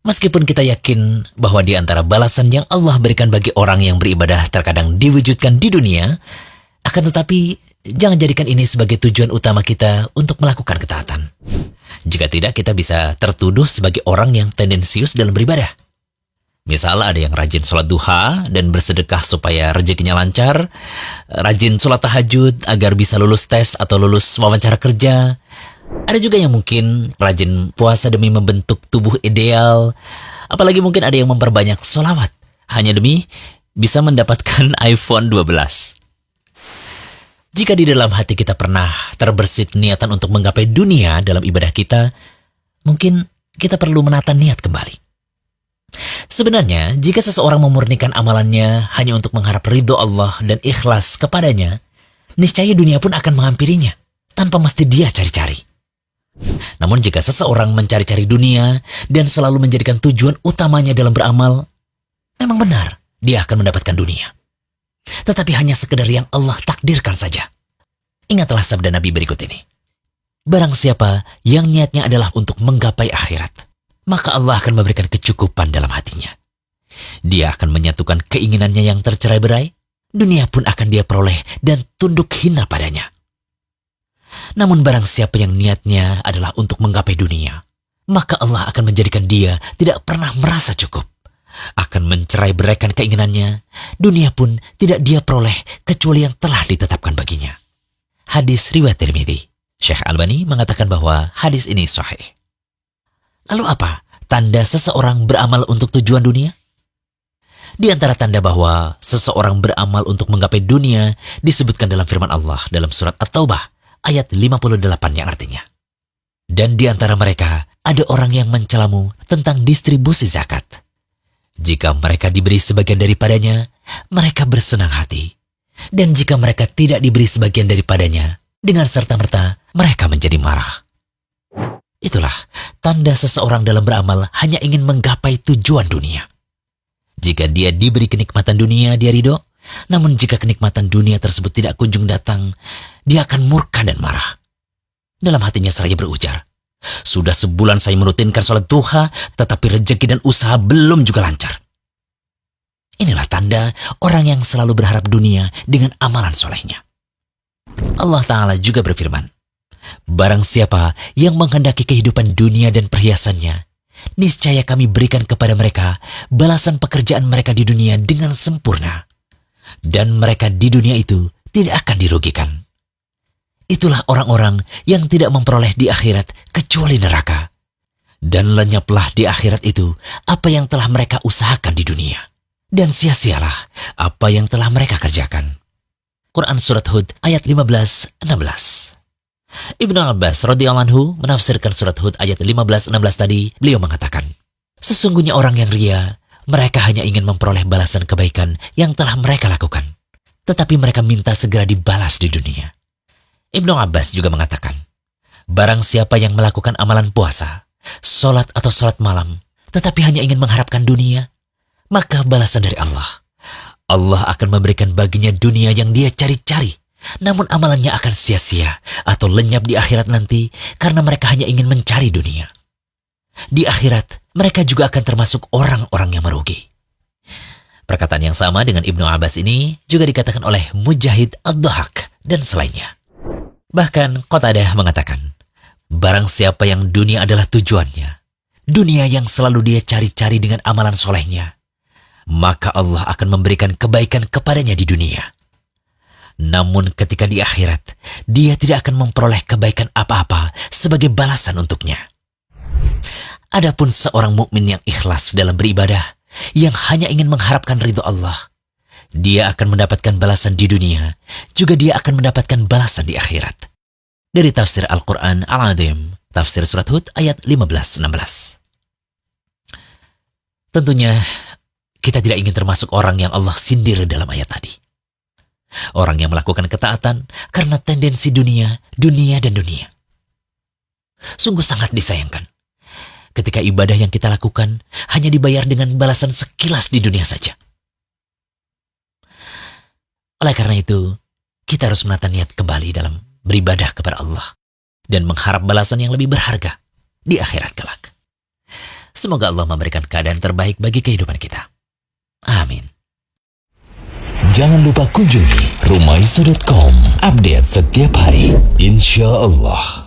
Meskipun kita yakin bahwa di antara balasan yang Allah berikan bagi orang yang beribadah terkadang diwujudkan di dunia, akan tetapi jangan jadikan ini sebagai tujuan utama kita untuk melakukan ketaatan. Jika tidak, kita bisa tertuduh sebagai orang yang tendensius dalam beribadah. Misal ada yang rajin sholat duha dan bersedekah supaya rezekinya lancar, rajin sholat tahajud agar bisa lulus tes atau lulus wawancara kerja. Ada juga yang mungkin rajin puasa demi membentuk tubuh ideal, apalagi mungkin ada yang memperbanyak sholawat hanya demi bisa mendapatkan iPhone 12. Jika di dalam hati kita pernah terbersit niatan untuk menggapai dunia dalam ibadah kita, mungkin kita perlu menata niat kembali. Sebenarnya, jika seseorang memurnikan amalannya hanya untuk mengharap ridho Allah dan ikhlas kepadanya, niscaya dunia pun akan menghampirinya, tanpa mesti dia cari-cari. Namun jika seseorang mencari-cari dunia dan selalu menjadikan tujuan utamanya dalam beramal, memang benar dia akan mendapatkan dunia. Tetapi hanya sekedar yang Allah takdirkan saja. Ingatlah sabda Nabi berikut ini. Barang siapa yang niatnya adalah untuk menggapai akhirat, maka Allah akan memberikan kecukupan dalam hatinya. Dia akan menyatukan keinginannya yang tercerai-berai, dunia pun akan dia peroleh dan tunduk hina padanya. Namun barang siapa yang niatnya adalah untuk menggapai dunia, maka Allah akan menjadikan dia tidak pernah merasa cukup. Akan mencerai-beraikan keinginannya, dunia pun tidak dia peroleh kecuali yang telah ditetapkan baginya. Hadis riwayat Tirmidzi. Syekh Albani mengatakan bahwa hadis ini sahih. Lalu apa tanda seseorang beramal untuk tujuan dunia? Di antara tanda bahwa seseorang beramal untuk menggapai dunia disebutkan dalam firman Allah dalam surat At-Taubah ayat 58 yang artinya. Dan di antara mereka ada orang yang mencelamu tentang distribusi zakat. Jika mereka diberi sebagian daripadanya, mereka bersenang hati. Dan jika mereka tidak diberi sebagian daripadanya, dengan serta-merta mereka menjadi marah. Itulah tanda seseorang dalam beramal hanya ingin menggapai tujuan dunia. Jika dia diberi kenikmatan dunia, dia ridho. Namun jika kenikmatan dunia tersebut tidak kunjung datang, dia akan murka dan marah. Dalam hatinya seraya berujar, sudah sebulan saya merutinkan sholat duha, tetapi rezeki dan usaha belum juga lancar. Inilah tanda orang yang selalu berharap dunia dengan amalan solehnya. Allah Ta'ala juga berfirman, barang siapa yang menghendaki kehidupan dunia dan perhiasannya, niscaya kami berikan kepada mereka balasan pekerjaan mereka di dunia dengan sempurna. Dan mereka di dunia itu tidak akan dirugikan. Itulah orang-orang yang tidak memperoleh di akhirat kecuali neraka. Dan lenyaplah di akhirat itu apa yang telah mereka usahakan di dunia. Dan sia-sialah apa yang telah mereka kerjakan. Quran Surat Hud ayat 15-16. Ibnu Abbas radhiyallahu anhu menafsirkan surat Hud ayat 15-16 tadi. Beliau mengatakan, sesungguhnya orang yang ria, mereka hanya ingin memperoleh balasan kebaikan yang telah mereka lakukan. Tetapi mereka minta segera dibalas di dunia. Ibnu Abbas juga mengatakan, barang siapa yang melakukan amalan puasa, sholat atau sholat malam, tetapi hanya ingin mengharapkan dunia, maka balasan dari Allah. Allah akan memberikan baginya dunia yang dia cari-cari, namun amalannya akan sia-sia atau lenyap di akhirat nanti karena mereka hanya ingin mencari dunia. Di akhirat, mereka juga akan termasuk orang-orang yang merugi. Perkataan yang sama dengan Ibnu Abbas ini juga dikatakan oleh Mujahid Ad-Dhahak dan selainnya. Bahkan Qatadah mengatakan, barang siapa yang dunia adalah tujuannya, dunia yang selalu dia cari-cari dengan amalan solehnya, maka Allah akan memberikan kebaikan kepadanya di dunia. Namun ketika di akhirat, dia tidak akan memperoleh kebaikan apa-apa sebagai balasan untuknya. Adapun seorang mukmin yang ikhlas dalam beribadah, yang hanya ingin mengharapkan ridho Allah, dia akan mendapatkan balasan di dunia, juga dia akan mendapatkan balasan di akhirat. Dari tafsir Al-Quran Al-Azim, tafsir surat Hud ayat 15-16. Tentunya, kita tidak ingin termasuk orang yang Allah sindir dalam ayat tadi. Orang yang melakukan ketaatan karena tendensi dunia, dunia dan dunia. Sungguh sangat disayangkan ketika ibadah yang kita lakukan hanya dibayar dengan balasan sekilas di dunia saja. Oleh karena itu, kita harus menata niat kembali dalam beribadah kepada Allah dan mengharap balasan yang lebih berharga di akhirat kelak. Semoga Allah memberikan keadaan terbaik bagi kehidupan kita. Amin. Jangan lupa kunjungi rumaiso.com. Update setiap hari, insya Allah.